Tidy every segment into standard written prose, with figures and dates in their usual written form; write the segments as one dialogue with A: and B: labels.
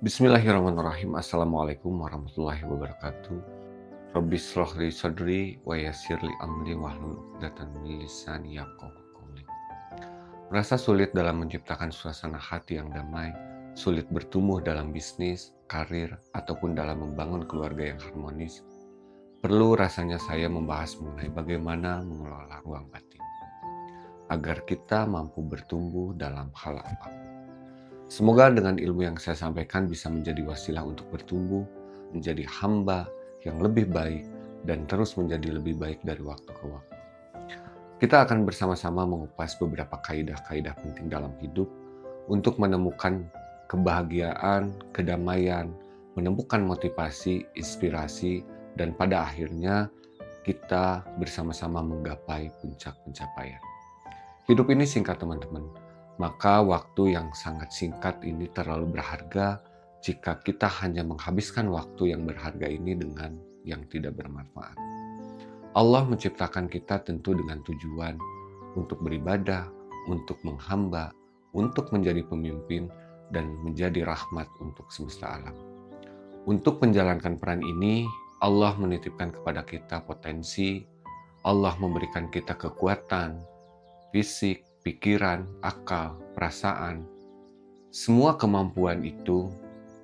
A: Bismillahirrahmanirrahim. Assalamualaikum warahmatullahi wabarakatuh. Rabbi shrah li sadri wa yassir li amri wahlul 'uqdatam min lisani yafqahu qawli. Merasa sulit dalam menciptakan suasana hati yang damai, sulit bertumbuh dalam bisnis, karir, ataupun dalam membangun keluarga yang harmonis. Perlu rasanya saya membahas mengenai bagaimana mengelola ruang batin agar kita mampu bertumbuh dalam hal apapun. Semoga dengan ilmu yang saya sampaikan bisa menjadi wasilah untuk bertumbuh, menjadi hamba yang lebih baik, dan terus menjadi lebih baik dari waktu ke waktu. Kita akan bersama-sama mengupas beberapa kaidah-kaidah penting dalam hidup untuk menemukan kebahagiaan, kedamaian, menemukan motivasi, inspirasi, dan pada akhirnya kita bersama-sama menggapai puncak pencapaian. Hidup ini singkat, teman-teman. Maka waktu yang sangat singkat ini terlalu berharga jika kita hanya menghabiskan waktu yang berharga ini dengan yang tidak bermanfaat. Allah menciptakan kita tentu dengan tujuan untuk beribadah, untuk menghamba, untuk menjadi pemimpin, dan menjadi rahmat untuk semesta alam. Untuk menjalankan peran ini, Allah menitipkan kepada kita potensi, Allah memberikan kita kekuatan, fisik, pikiran, akal, perasaan. Semua kemampuan itu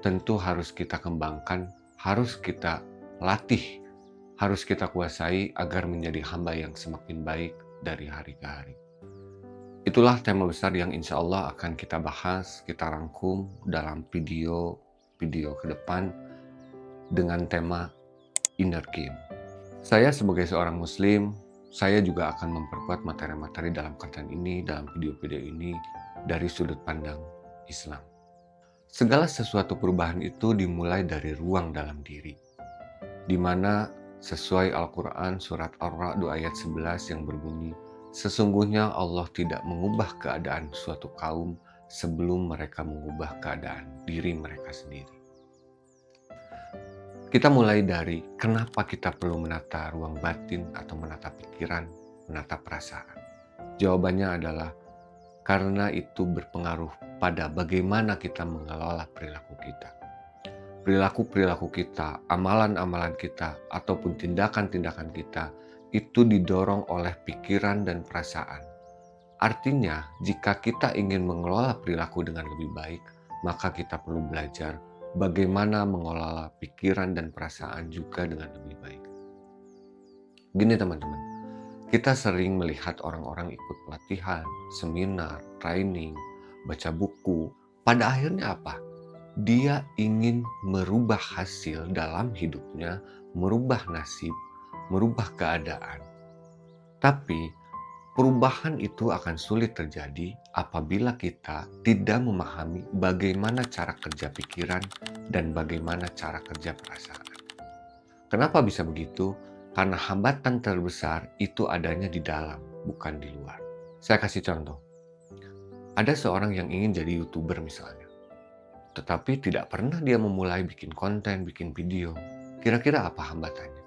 A: tentu harus kita kembangkan, harus kita latih, harus kita kuasai agar menjadi hamba yang semakin baik dari hari ke hari. Itulah tema besar yang insya Allah akan kita bahas, kita rangkum dalam video ke depan dengan tema Inner Game. Saya sebagai seorang Muslim, saya juga akan memperkuat materi-materi dalam konten ini, dalam video-video ini, dari sudut pandang Islam. Segala sesuatu perubahan itu dimulai dari ruang dalam diri, di mana sesuai Al-Quran surat Ar-Ra'd ayat 11 yang berbunyi, sesungguhnya Allah tidak mengubah keadaan suatu kaum sebelum mereka mengubah keadaan diri mereka sendiri. Kita mulai dari kenapa kita perlu menata ruang batin atau menata pikiran, menata perasaan. Jawabannya adalah karena itu berpengaruh pada bagaimana kita mengelola perilaku kita. Perilaku-perilaku kita, amalan-amalan kita, ataupun tindakan-tindakan kita itu didorong oleh pikiran dan perasaan. Artinya, jika kita ingin mengelola perilaku dengan lebih baik, maka kita perlu belajar bagaimana mengelola pikiran dan perasaan juga dengan lebih baik. Gini teman-teman, kita sering melihat orang-orang ikut pelatihan, seminar, training, baca buku. Pada akhirnya apa? Dia ingin merubah hasil dalam hidupnya, merubah nasib, merubah keadaan. Tapi perubahan itu akan sulit terjadi apabila kita tidak memahami bagaimana cara kerja pikiran dan bagaimana cara kerja perasaan. Kenapa bisa begitu? Karena hambatan terbesar itu adanya di dalam, bukan di luar. Saya kasih contoh. Ada seorang yang ingin jadi YouTuber misalnya, tetapi tidak pernah dia memulai bikin konten, bikin video. Kira-kira apa hambatannya?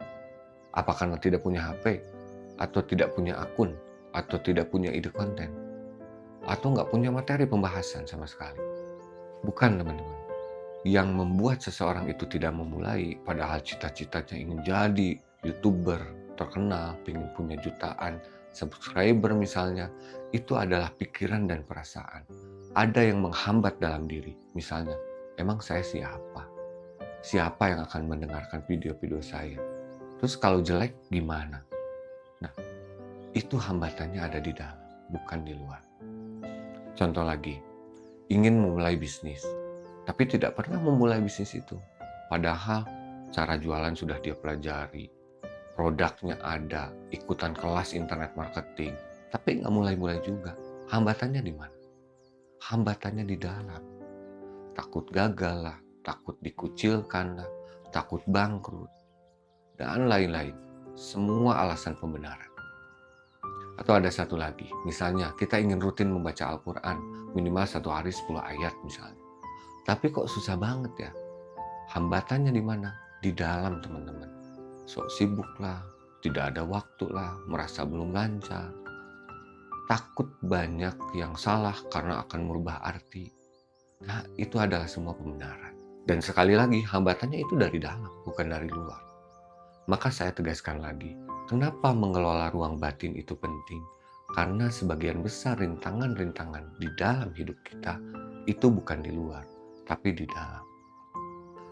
A: Apa karena tidak punya HP? Atau tidak punya akun? Atau tidak punya ide konten, atau nggak punya materi pembahasan sama sekali? Bukan, teman-teman. Yang membuat seseorang itu tidak memulai, padahal cita-citanya ingin jadi YouTuber terkenal, ingin punya jutaan subscriber misalnya, itu adalah pikiran dan perasaan. Ada yang menghambat dalam diri, misalnya, emang saya siapa? Siapa yang akan mendengarkan video-video saya? Terus kalau jelek gimana? Nah, itu hambatannya ada di dalam, bukan di luar. Contoh lagi, ingin memulai bisnis, tapi tidak pernah memulai bisnis itu. Padahal cara jualan sudah dia pelajari, produknya ada, ikutan kelas internet marketing, tapi nggak mulai-mulai juga. Hambatannya di mana? Hambatannya di dalam. Takut gagal lah, takut dikucilkan lah, takut bangkrut, dan lain-lain. Semua alasan pembenaran. Atau ada satu lagi, misalnya kita ingin rutin membaca Al-Quran, minimal 1 hari 10 ayat misalnya. Tapi kok susah banget ya? Hambatannya di mana? Di dalam, teman-teman. Sok sibuk lah, tidak ada waktu lah, merasa belum lancar. Takut banyak yang salah karena akan merubah arti. Nah, itu adalah semua pembenaran. Dan sekali lagi, hambatannya itu dari dalam, bukan dari luar. Maka saya tegaskan lagi, kenapa mengelola ruang batin itu penting? Karena sebagian besar rintangan-rintangan di dalam hidup kita itu bukan di luar, tapi di dalam.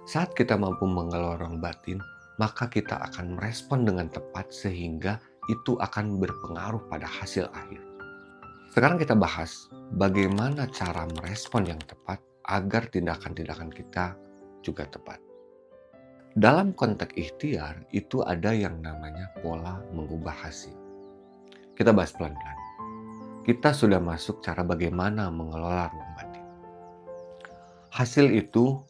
A: Saat kita mampu mengelola ruang batin, maka kita akan merespon dengan tepat sehingga itu akan berpengaruh pada hasil akhir. Sekarang kita bahas bagaimana cara merespon yang tepat agar tindakan-tindakan kita juga tepat. Dalam konteks ikhtiar, itu ada yang namanya pola mengubah hasil. Kita bahas pelan-pelan. Kita sudah masuk cara bagaimana mengelola ruang batin. Hasil itu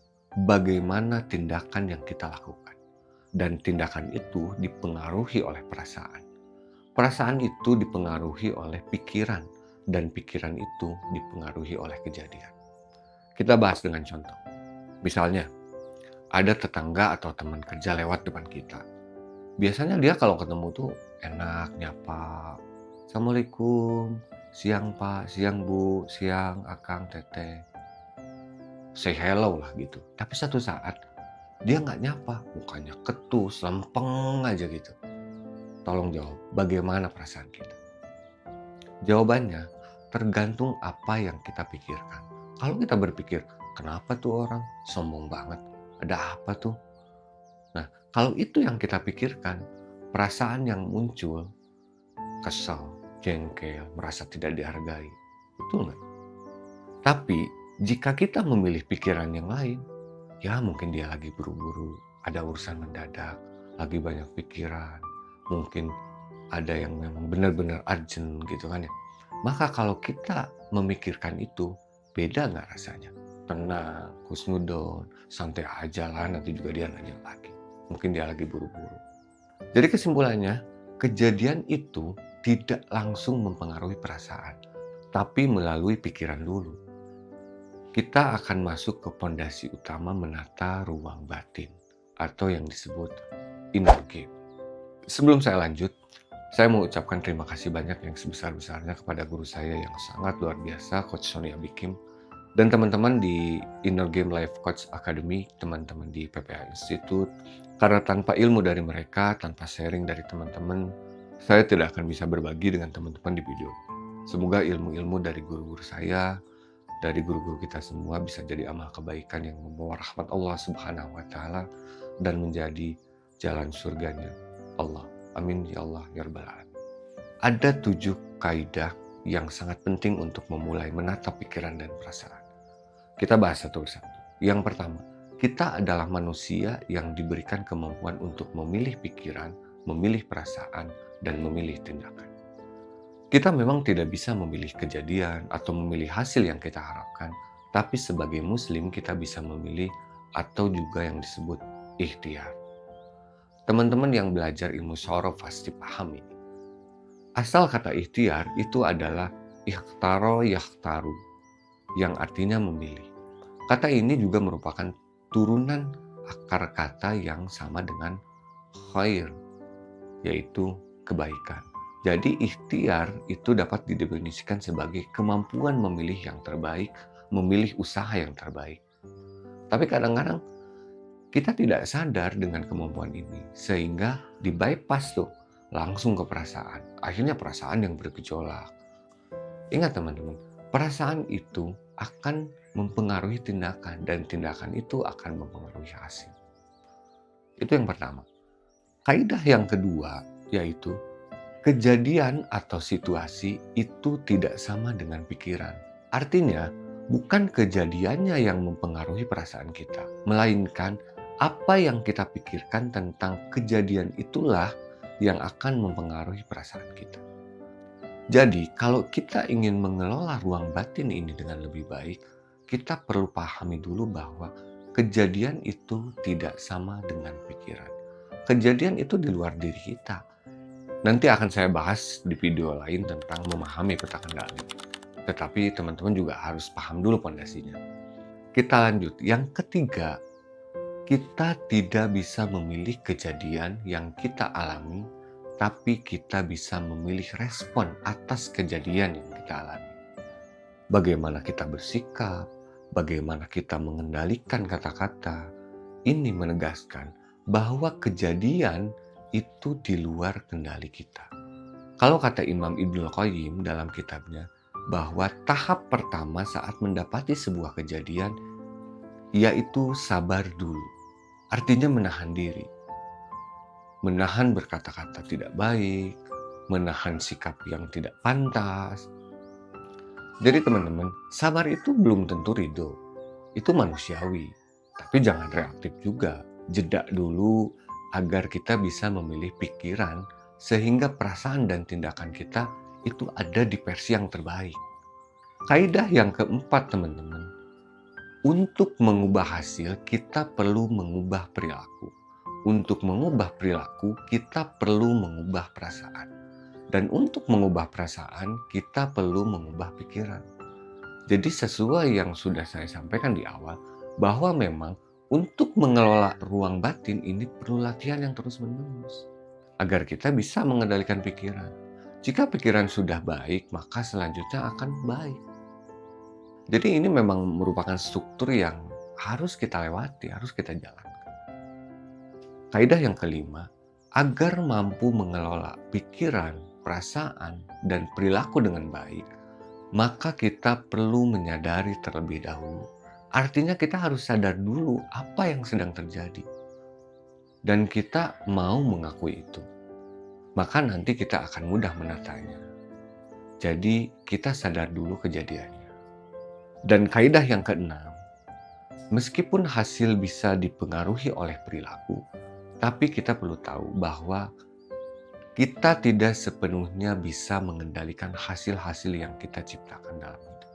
A: bagaimana tindakan yang kita lakukan. Dan tindakan itu dipengaruhi oleh perasaan. Perasaan itu dipengaruhi oleh pikiran. Dan pikiran itu dipengaruhi oleh kejadian. Kita bahas dengan contoh. Misalnya, ada tetangga atau teman kerja lewat depan kita. Biasanya dia kalau ketemu tuh enak nyapa. Assalamualaikum, siang Pak, siang Bu, siang Akang, Teteh. Say hello lah gitu. Tapi satu saat dia nggak nyapa, mukanya ketus, lempeng aja gitu. Tolong jawab, bagaimana perasaan kita? Jawabannya tergantung apa yang kita pikirkan. Kalau kita berpikir, kenapa tuh orang sombong banget? Ada apa tuh? Nah, kalau itu yang kita pikirkan, perasaan yang muncul, kesel, jengkel, merasa tidak dihargai. Betul nggak? Tapi, jika kita memilih pikiran yang lain, ya mungkin dia lagi buru-buru, ada urusan mendadak, lagi banyak pikiran, mungkin ada yang memang benar-benar urgent gitu kan ya. Maka kalau kita memikirkan itu, beda nggak rasanya? Tenang, husnudon, santai aja lah, nanti juga dia nanya lagi. Mungkin dia lagi buru-buru. Jadi kesimpulannya, kejadian itu tidak langsung mempengaruhi perasaan, tapi melalui pikiran dulu. Kita akan masuk ke pondasi utama menata ruang batin, atau yang disebut inner game. Sebelum saya lanjut, saya mau ucapkan terima kasih banyak yang sebesar-besarnya kepada guru saya yang sangat luar biasa, Coach Sonia Bikim, dan teman-teman di Inner Game Life Coach Academy, teman-teman di PPA Institute. Karena tanpa ilmu dari mereka, tanpa sharing dari teman-teman, saya tidak akan bisa berbagi dengan teman-teman di video. Semoga ilmu-ilmu dari guru-guru saya, dari guru-guru kita semua bisa jadi amal kebaikan yang membawa rahmat Allah Subhanahu wa Ta'ala dan menjadi jalan surganya Allah. Amin ya Allah ya Rabbal Alamin. Ada 7 kaidah yang sangat penting untuk memulai menata pikiran dan perasaan. Kita bahas satu persatu. Yang pertama, kita adalah manusia yang diberikan kemampuan untuk memilih pikiran, memilih perasaan, dan memilih tindakan. Kita memang tidak bisa memilih kejadian atau memilih hasil yang kita harapkan, tapi sebagai muslim kita bisa memilih atau juga yang disebut ikhtiar. Teman-teman yang belajar ilmu syaraf pasti paham ini. Asal kata ikhtiar itu adalah ikhtaro yakhtaru, yang artinya memilih. Kata ini juga merupakan turunan akar kata yang sama dengan khair, yaitu kebaikan. Jadi ikhtiar itu dapat didefinisikan sebagai kemampuan memilih yang terbaik, memilih usaha yang terbaik. Tapi kadang-kadang kita tidak sadar dengan kemampuan ini, sehingga di-bypass tuh langsung ke perasaan. Akhirnya perasaan yang bergejolak. Ingat teman-teman, perasaan itu akan mempengaruhi tindakan, dan tindakan itu akan mempengaruhi hasil. Itu yang pertama. Kaidah yang kedua yaitu kejadian atau situasi itu tidak sama dengan pikiran. Artinya, bukan kejadiannya yang mempengaruhi perasaan kita, melainkan apa yang kita pikirkan tentang kejadian itulah yang akan mempengaruhi perasaan kita. Jadi, kalau kita ingin mengelola ruang batin ini dengan lebih baik, kita perlu pahami dulu bahwa kejadian itu tidak sama dengan pikiran. Kejadian itu di luar diri kita. Nanti akan saya bahas di video lain tentang memahami peta kendali. Tetapi teman-teman juga harus paham dulu pondasinya. Kita lanjut. Yang ketiga, kita tidak bisa memilih kejadian yang kita alami, tapi kita bisa memilih respon atas kejadian yang kita alami. Bagaimana kita bersikap, bagaimana kita mengendalikan kata-kata, ini menegaskan bahwa kejadian itu di luar kendali kita. Kalau kata Imam Ibnul Qayyim dalam kitabnya, bahwa tahap pertama saat mendapati sebuah kejadian, yaitu sabar dulu. Artinya menahan diri. Menahan berkata-kata tidak baik, menahan sikap yang tidak pantas. Jadi teman-teman, sabar itu belum tentu ridho. Itu manusiawi. Tapi jangan reaktif juga. Jeda dulu agar kita bisa memilih pikiran sehingga perasaan dan tindakan kita itu ada di versi yang terbaik. Kaidah yang keempat teman-teman, untuk mengubah hasil kita perlu mengubah perilaku. Untuk mengubah perilaku kita perlu mengubah perasaan. Dan untuk mengubah perasaan kita perlu mengubah pikiran. Jadi sesuai yang sudah saya sampaikan di awal, bahwa memang untuk mengelola ruang batin ini perlu latihan yang terus-menerus agar kita bisa mengendalikan pikiran. Jika pikiran sudah baik, maka selanjutnya akan baik. Jadi ini memang merupakan struktur yang harus kita lewati, harus kita jalankan. Kaidah yang kelima, agar mampu mengelola pikiran, perasaan, dan perilaku dengan baik, maka kita perlu menyadari terlebih dahulu. Artinya kita harus sadar dulu apa yang sedang terjadi. Dan kita mau mengakui itu. Maka nanti kita akan mudah menatanya. Jadi kita sadar dulu kejadiannya. Dan kaidah yang keenam, meskipun hasil bisa dipengaruhi oleh perilaku, tapi kita perlu tahu bahwa kita tidak sepenuhnya bisa mengendalikan hasil-hasil yang kita ciptakan dalam hidup.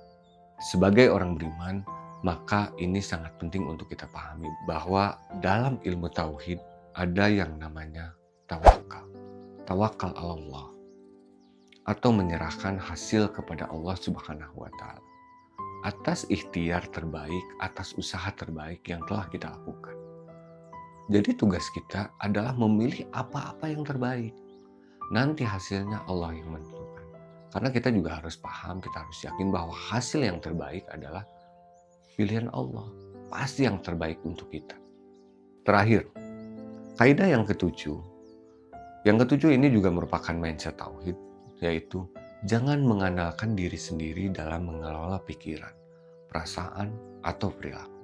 A: Sebagai orang beriman, maka ini sangat penting untuk kita pahami bahwa dalam ilmu tauhid ada yang namanya tawakal. Tawakal Allah. Atau menyerahkan hasil kepada Allah Subhanahu wa Ta'ala. Atas ikhtiar terbaik, atas usaha terbaik yang telah kita lakukan. Jadi tugas kita adalah memilih apa-apa yang terbaik. Nanti hasilnya Allah yang menentukan. Karena kita juga harus paham, kita harus yakin bahwa hasil yang terbaik adalah pilihan Allah. Pasti yang terbaik untuk kita. Terakhir, kaidah yang ketujuh. Yang ketujuh ini juga merupakan mindset tauhid, yaitu jangan mengandalkan diri sendiri dalam mengelola pikiran, perasaan, atau perilaku.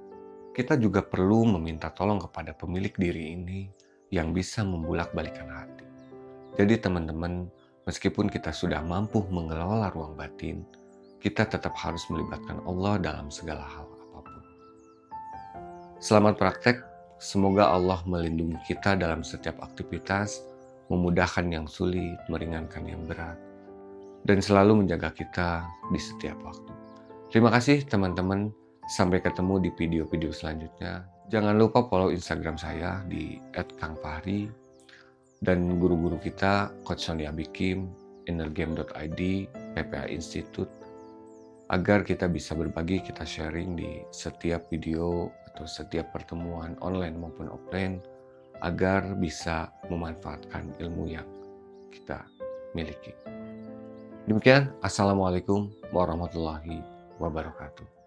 A: Kita juga perlu meminta tolong kepada pemilik diri ini yang bisa membulak-balikan hati. Jadi teman-teman, meskipun kita sudah mampu mengelola ruang batin, kita tetap harus melibatkan Allah dalam segala hal apapun. Selamat praktek, semoga Allah melindungi kita dalam setiap aktivitas, memudahkan yang sulit, meringankan yang berat, dan selalu menjaga kita di setiap waktu. Terima kasih teman-teman, sampai ketemu di video-video selanjutnya. Jangan lupa follow Instagram saya di @kangfahri dan guru-guru kita, Coach Sonia Bikim, innergame.id, PPA Institute, agar kita bisa berbagi, kita sharing di setiap video atau setiap pertemuan online maupun offline, agar bisa memanfaatkan ilmu yang kita miliki. Demikian, Assalamualaikum warahmatullahi wabarakatuh.